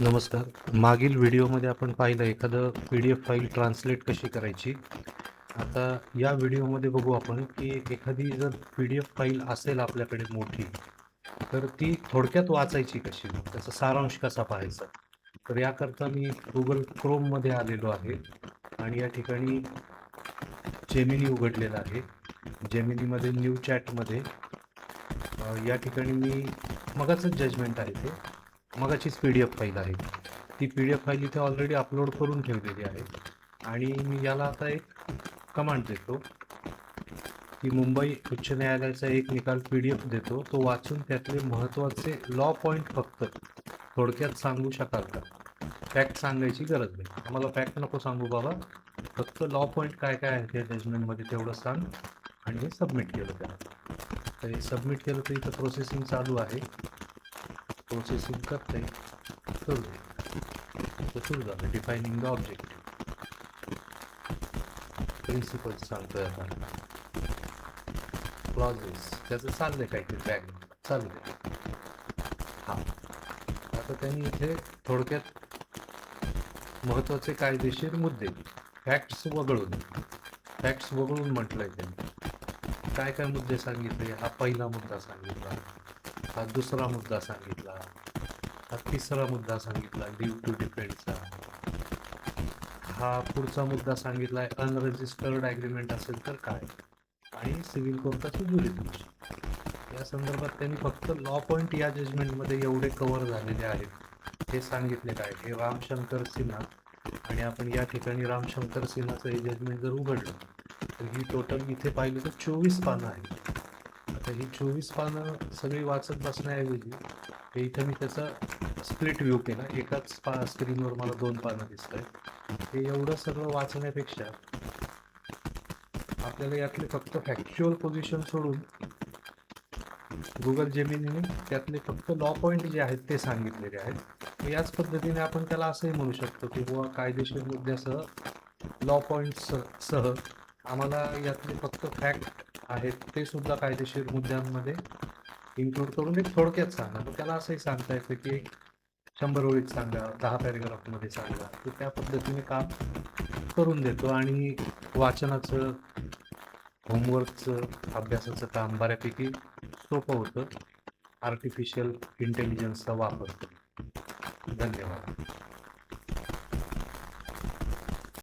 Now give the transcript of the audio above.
नमस्कार. मागील व्हिडिओमध्ये आपण पाहिलं एखादं PDF फाईल ट्रान्सलेट कशी करायची. आता या व्हिडिओमध्ये बघू आपण की एखादी जर PDF फाईल असेल आपल्याकडे मोठी, तर ती थोडक्यात वाचायची कशी? त्याचा सारांश कसा पाहायचा? तर याकरता मी Google Chromeमध्ये आलेलो आहे आणि या ठिकाणी जेमिनी उघडलेला आहे. जेमिनीमध्ये न्यू चॅटमध्ये या ठिकाणी मी मगाचंच जजमेंट आहे ते. मगाचीच PDF फाईल आहे. ती PDF फाईल इथे ऑलरेडी अपलोड करून ठेवलेली आहे आणि मी याला आता एक कमांड देतो की मुंबई उच्च न्यायालयाचा एक निकाल PDF देतो, तो वाचून त्यातले महत्त्वाचे लॉ पॉईंट फक्त थोडक्यात सांगू शकाल का? फॅक्ट सांगायची गरज नाही. आम्हाला फॅक्ट नको सांगू बाबा, फक्त लॉ पॉईंट काय काय आहे त्या जजमेंटमध्ये तेवढं सांग. आणि हे सबमिट केलं त्याला. तर हे सबमिट केलं तर इथं प्रोसेसिंग चालू आहे. प्रोसेसिंग करते, करू दे. तर सुरू झालं. डिफायनिंग द ऑब्जेक्ट, प्रिन्सिपल सांगतोय आता. क्लॉजेस त्याचं चाललंय काहीतरी बॅग चालू दे. हा, आता त्यांनी इथे थोडक्यात महत्त्वाचे कायदेशीर मुद्दे फॅक्ट्स वगळून म्हटलंय त्यांनी. काय काय मुद्दे सांगितले? हा पहिला मुद्दा सांगितला, हा दुसरा मुद्दा सांगितला, हा तिसरा मुद्दा सांगितला ड्यू टू डिफेंडचा. हा पुढचा मुद्दा सांगितलाय अनरजिस्टर्ड ॲग्रीमेंट असेल तर काय, आणि सिव्हिल कोर्टाची ज्युरिडिक्शन. या संदर्भात त्यांनी फक्त लॉ पॉईंट या जजमेंटमध्ये एवढे कव्हर झालेले आहेत. हे सांगितले काय, हे रामशंकर सिन्हा. आणि आपण या ठिकाणी रामशंकर सिन्हाचं हे जजमेंट जर उघडलं तर ही टोटल इथे पाहिलं तर 24 पानं आहेत. आता ही 24 पानं सगळी वाचत बसण्याऐवजी हे इथं मी त्याचा स्प्लिट व्ह्यू केला. एकाच स्क्रीनवर मला 2 पानं दिसत आहेत. हे एवढं सगळं वाचण्यापेक्षा आपल्याला यातले फक्त फॅक्च्युअल पोझिशन सोडून गुगल जेमिनीने त्यातले फक्त लॉ पॉईंट जे आहेत ते सांगितलेले आहेत. याच पद्धतीने आपण त्याला असंही म्हणू शकतो की बुवा कायदेशीर मुद्द्यासह लॉ पॉईंट्स सह आम्हाला यातले फक्त फॅक्ट आहेत ते सुद्धा कायदेशीर मुद्द्यांमध्ये इन्क्लूड करून एक थोडक्यात सांगा. मग त्याला असंही सांगता येतं की 100 ओळीत सांगा, 10 पॅरेग्राफमध्ये सांगा. तर त्या पद्धतीने काम करून देतो आणि वाचनाचं, होमवर्कचं, अभ्यासाचं काम बऱ्यापैकी सोपं होतं आर्टिफिशियल इंटेलिजन्सचा वापर करून. धन्यवाद.